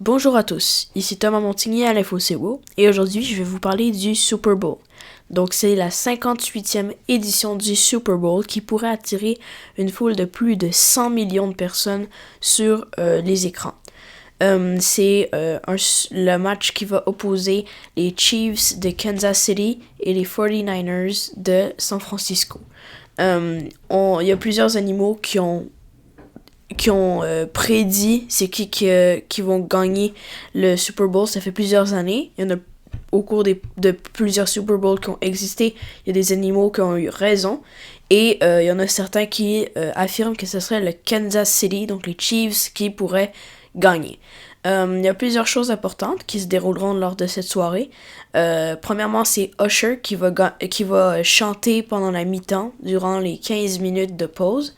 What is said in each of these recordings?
Bonjour à tous, ici Thomas Montigny à l'InfoCO et aujourd'hui je vais vous parler du Super Bowl. Donc c'est la 58e édition du Super Bowl qui pourrait attirer une foule de plus de 100 millions de personnes sur les écrans. Le match qui va opposer les Chiefs de Kansas City et les 49ers de San Francisco. Il y a plusieurs animaux qui ont prédit c'est qui vont gagner le Super Bowl. Ça fait plusieurs années. Il y en a au cours de plusieurs Super Bowls qui ont existé. Il y a des animaux qui ont eu raison. Et il y en a certains qui affirment que ce serait le Kansas City, donc les Chiefs, qui pourraient gagner. Il y a plusieurs choses importantes qui se dérouleront lors de cette soirée. Premièrement, c'est Usher qui va chanter pendant la mi-temps durant les 15 minutes de pause.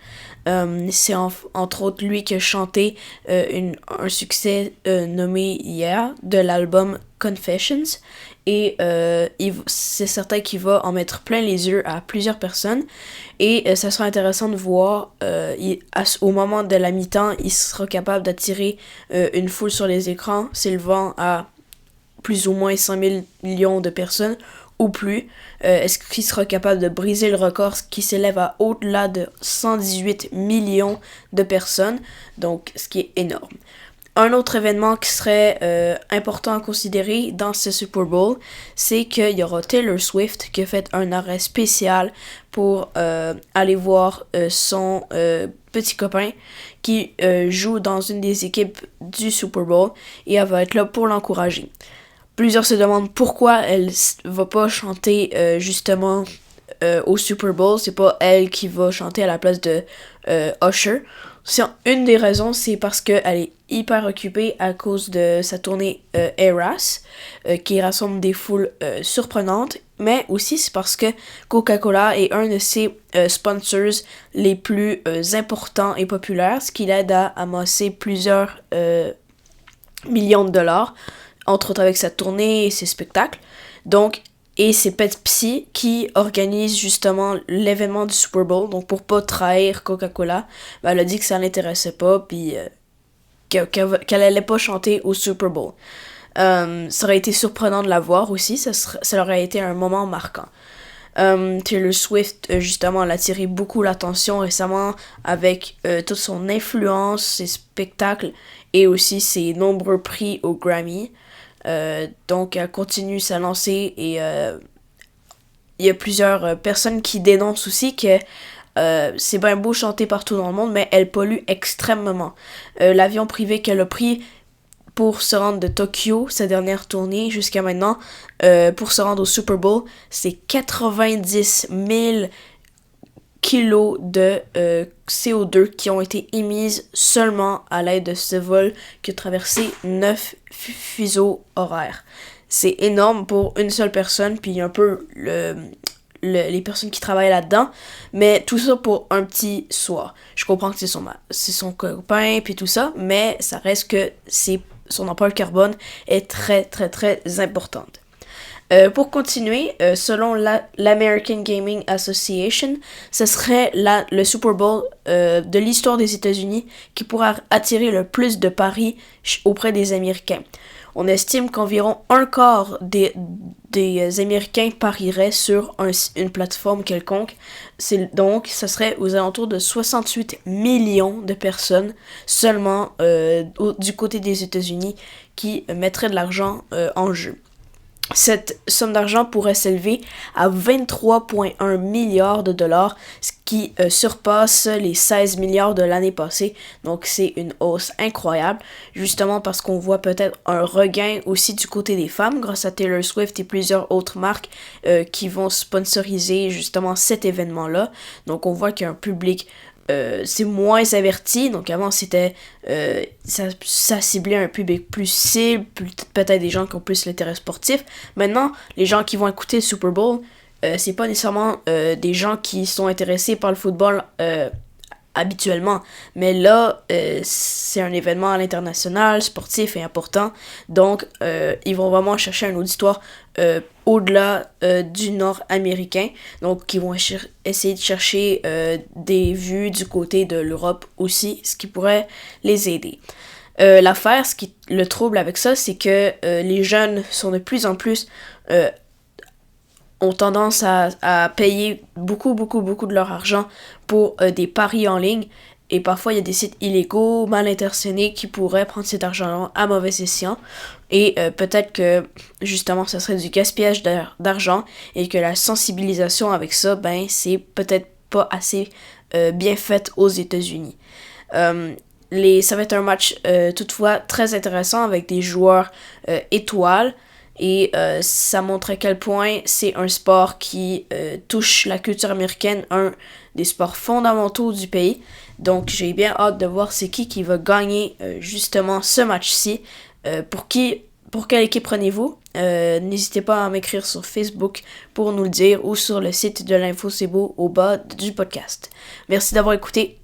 C'est entre autres lui qui a chanté un succès nommé Yeah de l'album Confessions. Et c'est certain qu'il va en mettre plein les yeux à plusieurs personnes. Et ça sera intéressant de voir, au moment de la mi-temps, il sera capable d'attirer une foule sur les écrans, s'élevant à plus ou moins 100 000 millions de personnes ou plus. Est-ce qu'il sera capable de briser le record qui s'élève à au-delà de 118 millions de personnes, donc ce qui est énorme. Un autre événement qui serait important à considérer dans ce Super Bowl, c'est qu'il y aura Taylor Swift qui a fait un arrêt spécial pour aller voir son petit copain qui joue dans une des équipes du Super Bowl et elle va être là pour l'encourager. Plusieurs se demandent pourquoi elle va pas chanter justement au Super Bowl. C'est pas elle qui va chanter à la place de Usher. Une des raisons, c'est parce qu'elle est hyper occupée à cause de sa tournée Eras, qui rassemble des foules surprenantes, mais aussi c'est parce que Coca-Cola est un de ses sponsors les plus importants et populaires, ce qui l'aide à amasser plusieurs millions de dollars, entre autres avec sa tournée et ses spectacles. Donc, et c'est Pepsi qui organise justement l'événement du Super Bowl. Donc pour pas trahir Coca-Cola, elle a dit que ça l'intéressait pas, puis qu'elle allait pas chanter au Super Bowl. Ça aurait été surprenant de la voir aussi, ça aurait été un moment marquant. Taylor Swift, justement, elle a attiré beaucoup l'attention récemment avec toute son influence, ses spectacles et aussi ses nombreux prix au Grammy. Donc elle continue sa lancée et il y a plusieurs personnes qui dénoncent aussi que c'est bien beau chanter partout dans le monde, mais elle pollue extrêmement. L'avion privé qu'elle a pris pour se rendre de Tokyo, sa dernière tournée jusqu'à maintenant, pour se rendre au Super Bowl, c'est 90 000 kilos de CO2 qui ont été émises seulement à l'aide de ce vol qui a traversé 9 fuseaux horaires. C'est énorme pour une seule personne, puis un peu les personnes qui travaillent là-dedans, mais tout ça pour un petit soir. Je comprends que c'est son copain, puis tout ça, mais ça reste que son empreinte carbone est très, très, très importante. Pour continuer, selon l'American Gaming Association, ce serait le Super Bowl de l'histoire des États-Unis qui pourra attirer le plus de paris auprès des Américains. On estime qu'environ un quart des Américains parieraient sur une plateforme quelconque. Donc, ce serait aux alentours de 68 millions de personnes seulement du côté des États-Unis qui mettraient de l'argent en jeu. Cette somme d'argent pourrait s'élever à 23,1 milliards de dollars, ce qui surpasse les 16 milliards de l'année passée. Donc c'est une hausse incroyable, justement parce qu'on voit peut-être un regain aussi du côté des femmes grâce à Taylor Swift et plusieurs autres marques qui vont sponsoriser justement cet événement-là. Donc on voit qu'il y a un public c'est moins averti. Donc avant c'était ça ciblait un public plus cible, peut-être des gens qui ont plus l'intérêt sportif. Maintenant les gens qui vont écouter le Super Bowl, c'est pas nécessairement des gens qui sont intéressés par le football habituellement, mais là c'est un événement à l'international, sportif et important, donc ils vont vraiment chercher un auditoire au-delà du nord-américain, donc ils vont essayer de chercher des vues du côté de l'Europe aussi, ce qui pourrait les aider. L'affaire, le trouble avec ça, c'est que les jeunes sont de plus en plus ont tendance à payer beaucoup de leur argent pour des paris en ligne. Et parfois, il y a des sites illégaux, mal intentionnés, qui pourraient prendre cet argent à mauvais escient. Et peut-être que, justement, ça serait du gaspillage d'argent et que la sensibilisation avec ça, ben, c'est peut-être pas assez bien fait aux États-Unis. Ça va être un match toutefois très intéressant avec des joueurs étoiles. Et ça montre à quel point c'est un sport qui touche la culture américaine, un des sports fondamentaux du pays. Donc j'ai bien hâte de voir c'est qui va gagner justement ce match-ci. Pour quelle équipe prenez-vous? N'hésitez pas à m'écrire sur Facebook pour nous le dire ou sur le site de l'Info C'est Beau au bas du podcast. Merci d'avoir écouté.